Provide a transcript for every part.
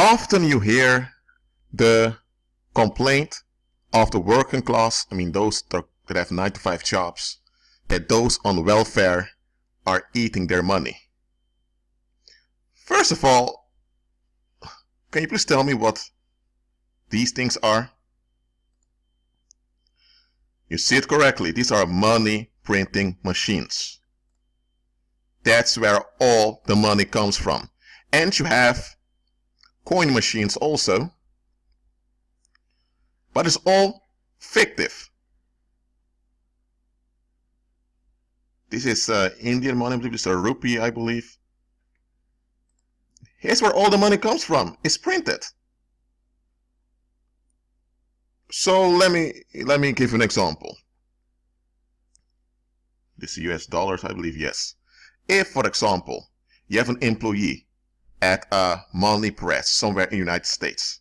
Often you hear the complaint of the working class, those that have 9 to 5 jobs, that those on welfare are eating their money. First of all, can you please tell me what these things are? You see it correctly. These are money printing machines. That's where all the money comes from. And you have coin machines also. But it's all fictive. This is Indian money. This is a rupee, I believe. Here's where all the money comes from. It's printed. So let me give you an example. This is US dollars, I believe, yes. If, for example, you have an employee at a money press somewhere in the United States,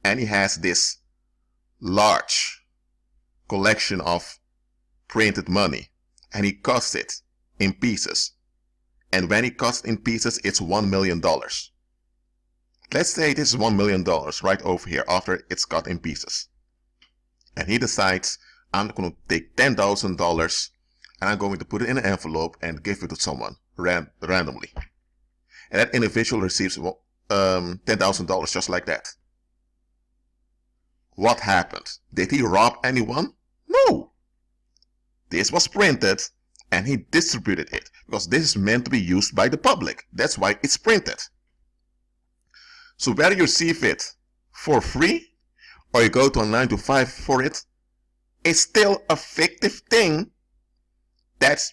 and he has this large collection of printed money, and he cuts it in pieces. And when he cuts in pieces, it's $1 million. Let's say this is $1 million right over here after it's cut in pieces. And he decides, I'm going to take $10,000 and I'm going to put it in an envelope and give it to someone randomly. And that individual receives $10,000 just like that. What happened? Did he rob anyone? No. This was printed and he distributed it because this is meant to be used by the public. That's why it's printed. So whether you receive it for free or you go to a 9 to 5 for it, it's still a fictive thing that's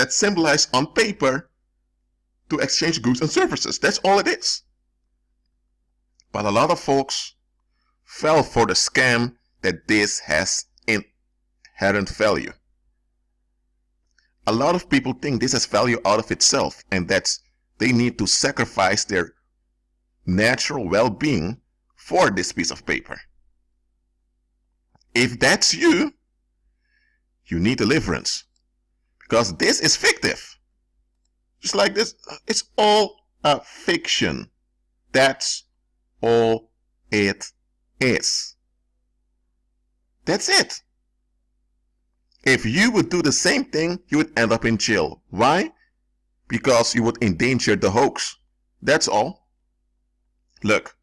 symbolized on paper to exchange goods and services. That's all it is. But a lot of folks fell for the scam that this has inherent value. A lot of people think this has value out of itself and that they need to sacrifice their natural well-being for this piece of paper. If that's you, you need deliverance. Because this is fictive. Just like this, it's all a fiction. That's all it is. That's it. If you would do the same thing, you would end up in jail. Why? Because you would endanger the hoax. That's all. Look,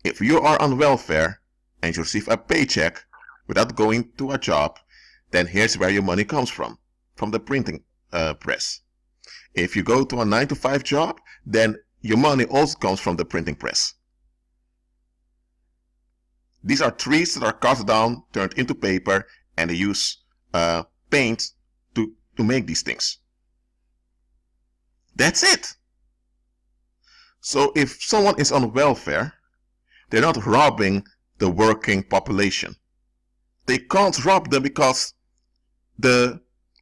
if you are on welfare and you receive a paycheck without going to a job, then here's where your money comes from the printing press. If you go to a 9 to 5 job, then your money also comes from the printing press. These are trees that are cut down, turned into paper, and they use paint to make these things. That's it. So if someone is on welfare, they're not robbing the working population. They can't rob them because the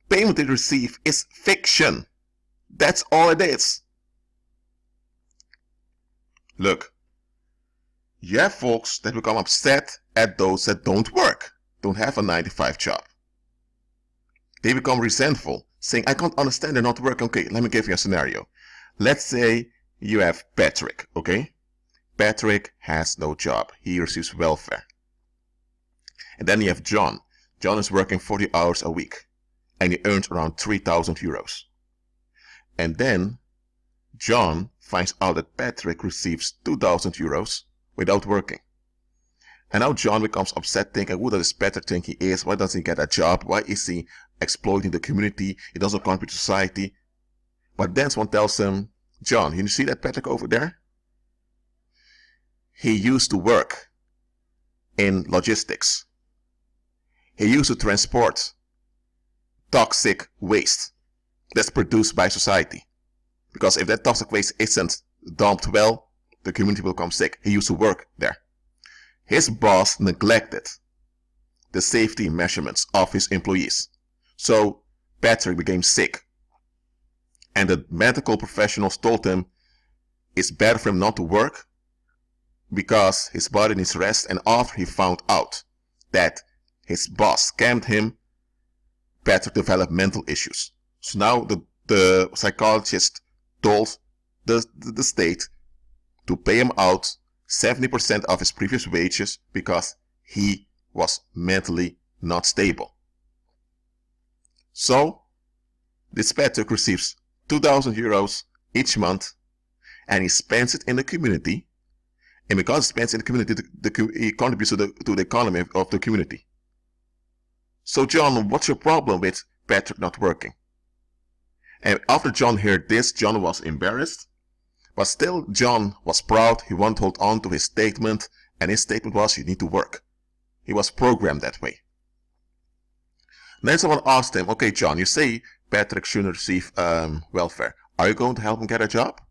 payment they receive is fiction. That's all it is. Look, you have folks that become upset at those that don't work, don't have a 9 to 5 job. They become resentful, saying, I can't understand, they're not working. Okay, let me give you a scenario. Let's say you have Patrick, okay? Patrick has no job. He receives welfare. And then you have John. John is working 40 hours a week and he earns around 3,000 euros. And then John finds out that Patrick receives 2,000 euros without working. And now John becomes upset, thinking, who does Patrick think he is? Why doesn't he get a job? Why is he exploiting the community? He doesn't contribute to society. But then someone tells him, John, you see that Patrick over there? He used to work in logistics. He used to transport toxic waste that's produced by society. Because if that toxic waste isn't dumped well, the community will become sick. He used to work there. His boss neglected the safety measurements of his employees. So Patrick became sick. And the medical professionals told him it's better for him not to work because his body needs rest. And after he found out that his boss scammed him, Patrick developed mental issues. So now the psychologist told the state to pay him out 70% of his previous wages because he was mentally not stable. So this Patrick receives 2,000 euros each month, and he spends it in the community. And because he spends in the community, he contributes to the economy of the community. So John, what's your problem with Patrick not working? And after John heard this, John was embarrassed. But still, John was proud. He wanted to hold on to his statement. And his statement was, you need to work. He was programmed that way. Then someone asked him, okay, John, you say Patrick shouldn't receive welfare. Are you going to help him get a job?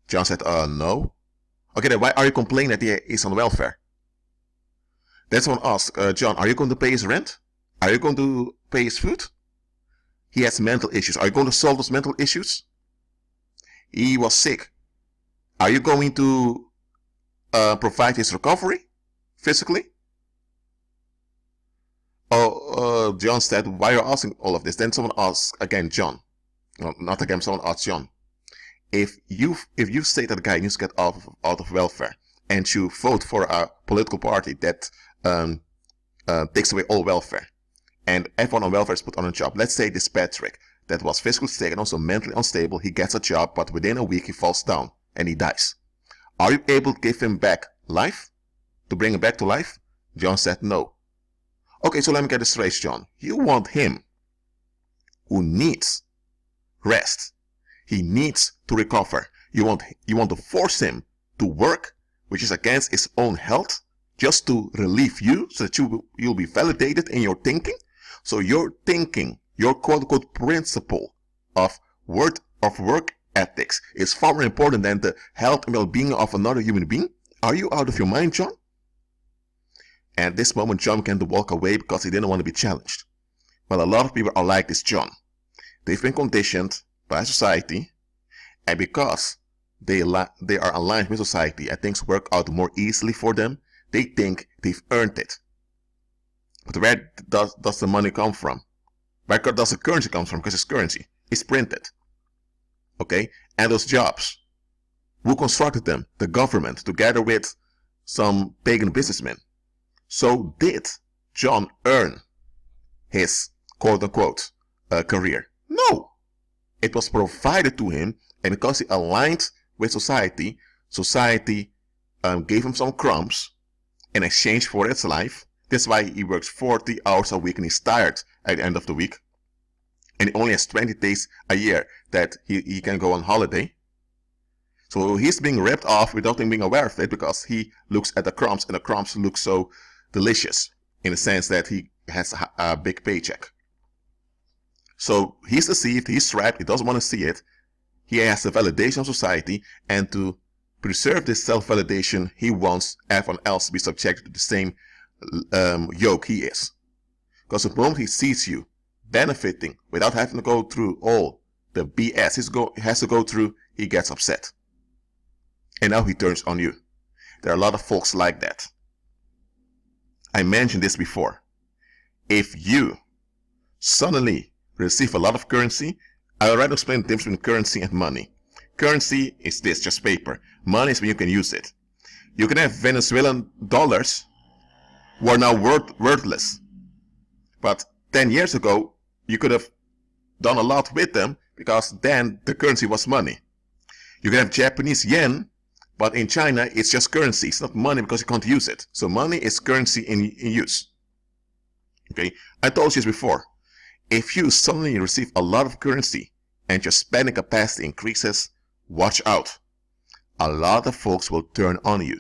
John said, no. Okay, then why are you complaining that he is on welfare? Then someone asked, John, are you going to pay his rent? Are you going to pay his food? He has mental issues. Are you going to solve those mental issues? He was sick. Are you going to provide his recovery physically? John said, why are you asking all of this? Then someone asked again, John. No, not again, someone asked John. If you say that the guy needs to get out of welfare and you vote for a political party that takes away all welfare and everyone on welfare is put on a job, let's say this Patrick that was physically sick and also mentally unstable, he gets a job, but within a week he falls down and he dies. Are you able to give him back life? To bring him back to life? John said no. Okay, so let me get this straight, John. You want him who needs rest. He needs to recover. You want to force him to work, which is against his own health, just to relieve you so that you'll be validated in your thinking. So your thinking, your quote-unquote principle of work ethics is far more important than the health and well-being of another human being. Are you out of your mind, John? And at this moment, John began to walk away because he didn't want to be challenged. Well, a lot of people are like this John. They've been conditioned by society, and because they are aligned with society and things work out more easily for them, they think they've earned it. But where does the money come from? Where does the currency come from? Because it's currency. It's printed. Okay? And those jobs, who constructed them? The government, together with some pagan businessmen. So did John earn his quote-unquote career? No. It was provided to him, and because he aligned with society, society gave him some crumbs in exchange for its life. That's why he works 40 hours a week and he's tired at the end of the week. And he only has 20 days a year that he can go on holiday. So he's being ripped off without him being aware of it because he looks at the crumbs and the crumbs look so delicious in the sense that he has a big paycheck. So he's deceived, he's trapped, he doesn't want to see it. He has the validation of society, and to preserve this self-validation, he wants everyone else to be subjected to the same yoke he is. Because the moment he sees you benefiting without having to go through all the BS he has to go through, he gets upset. And now he turns on you. There are a lot of folks like that. I mentioned this before. If you suddenly receive a lot of currency, I already explained the difference between currency and money. Currency is this, just paper. Money is when you can use it. You can have Venezuelan dollars who are now worthless. But 10 years ago, you could have done a lot with them because then the currency was money. You can have Japanese yen, but in China, it's just currency. It's not money because you can't use it. So money is currency in use. Okay, I told you this before. If you suddenly receive a lot of currency and your spending capacity increases, watch out. A lot of folks will turn on you.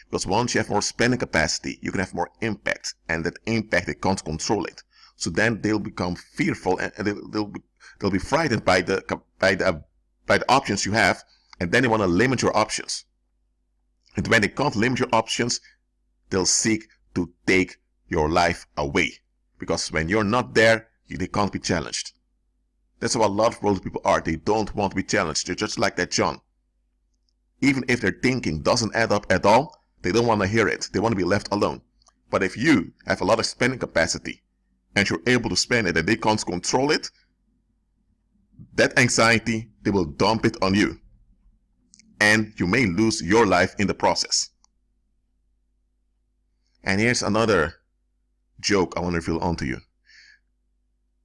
Because once you have more spending capacity, you can have more impact. And that impact, they can't control it. So then they'll become fearful and they'll be frightened by the options you have. And then they want to limit your options. And when they can't limit your options, they'll seek to take your life away. Because when you're not there, they can't be challenged. That's how a lot of worldly people are. They don't want to be challenged. They're just like that John. Even if their thinking doesn't add up at all, they don't want to hear it. They want to be left alone. But if you have a lot of spending capacity and you're able to spend it and they can't control it, that anxiety, they will dump it on you. and you may lose your life in the process. And here's another joke I want to reveal onto you.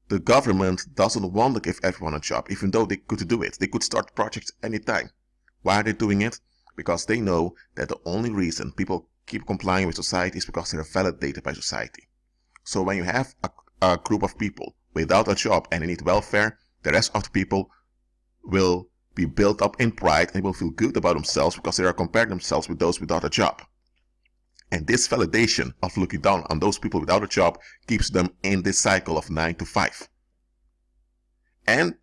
The government doesn't want to give everyone a job, even though they could do it. They could start projects anytime. Why are they doing it? Because they know that the only reason people keep complying with society is because they're validated by society. So when you have a group of people without a job and they need welfare, the rest of the people will be built up in pride and will feel good about themselves because they are comparing themselves with those without a job. And this validation of looking down on those people without a job keeps them in this cycle of 9 to 5. And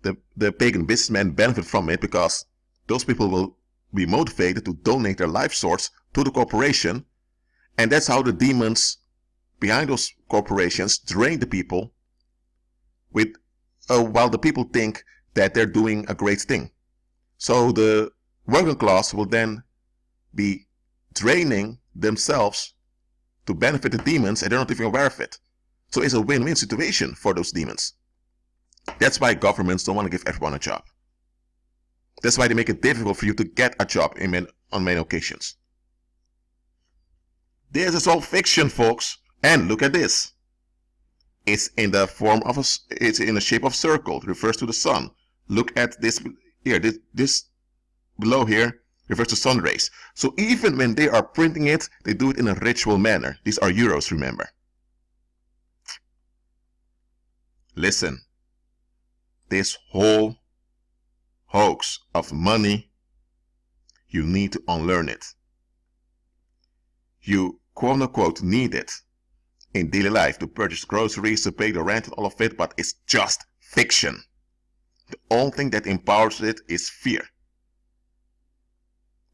the pagan businessmen benefit from it because those people will be motivated to donate their life source to the corporation. And that's how the demons behind those corporations drain the people while the people think that they're doing a great thing. So the working class will then be draining themselves to benefit the demons, and they're not even aware of it. So it's a win-win situation for those demons. That's why governments don't want to give everyone a job. That's why they make it difficult for you to get a job on many occasions. This is all fiction, folks. And look at this. It's in the form of it's in the shape of circle. It refers to the sun. Look at this here. This below here refers to sun rays. So even when they are printing it, they do it in a ritual manner. These are euros, remember. Listen, this whole hoax of money, you need to unlearn it. You quote unquote need it in daily life to purchase groceries, to pay the rent and all of it, but it's just fiction. The only thing that empowers it is fear.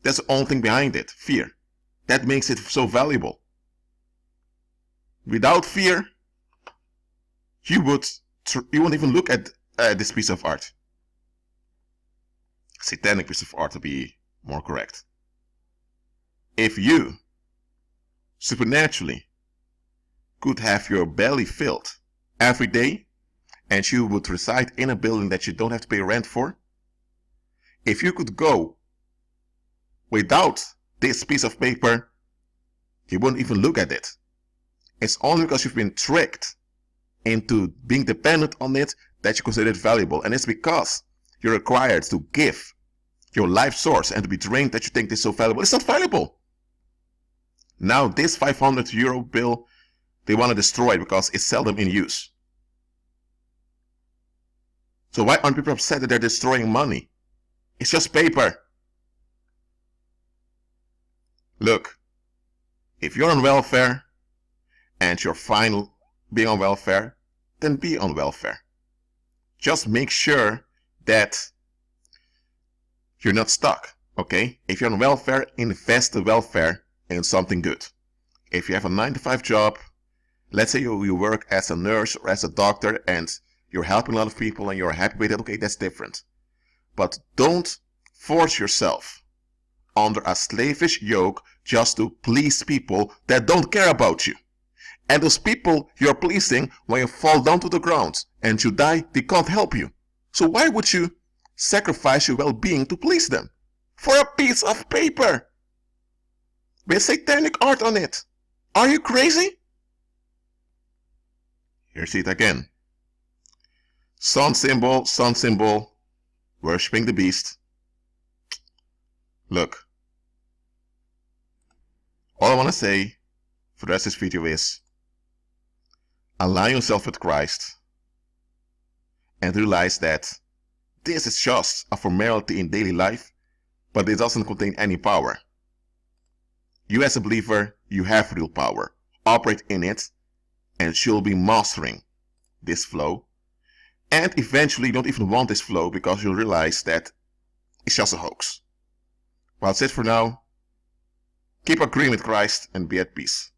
That's the only thing behind it, fear. That makes it so valuable. Without fear, you won't even look at this piece of art. Satanic piece of art, to be more correct. If you supernaturally could have your belly filled every day and you would reside in a building that you don't have to pay rent for, if you could go without this piece of paper, you wouldn't even look at it. It's only because you've been tricked into being dependent on it that you consider it valuable. And it's because you're required to give your life source and to be drained that you think this is so valuable. It's not valuable. Now this 500 euro bill, they want to destroy it because it's seldom in use. So why aren't people upset that they're destroying money? It's just paper. Look, if you're on welfare and you're fine being on welfare, then be on welfare. Just make sure that you're not stuck, okay? If you're on welfare, invest the welfare in something good. If you have a 9-to-5 job, let's say you work as a nurse or as a doctor and you're helping a lot of people and you're happy with it, okay, that's different. But don't force yourself under a slavish yoke just to please people that don't care about you. And those people you're pleasing, when you fall down to the ground and you die, they can't help you. So why would you sacrifice your well-being to please them? For a piece of paper with satanic art on it. Are you crazy? Here's it again. Sun symbol, worshipping the beast. Look, all I want to say for the rest of this video is align yourself with Christ and realize that this is just a formality in daily life, but it doesn't contain any power. You as a believer, you have real power. Operate in it and you'll be mastering this flow. And eventually you don't even want this flow because you'll realize that it's just a hoax. Well, that's it for now. Keep agreeing with Christ and be at peace.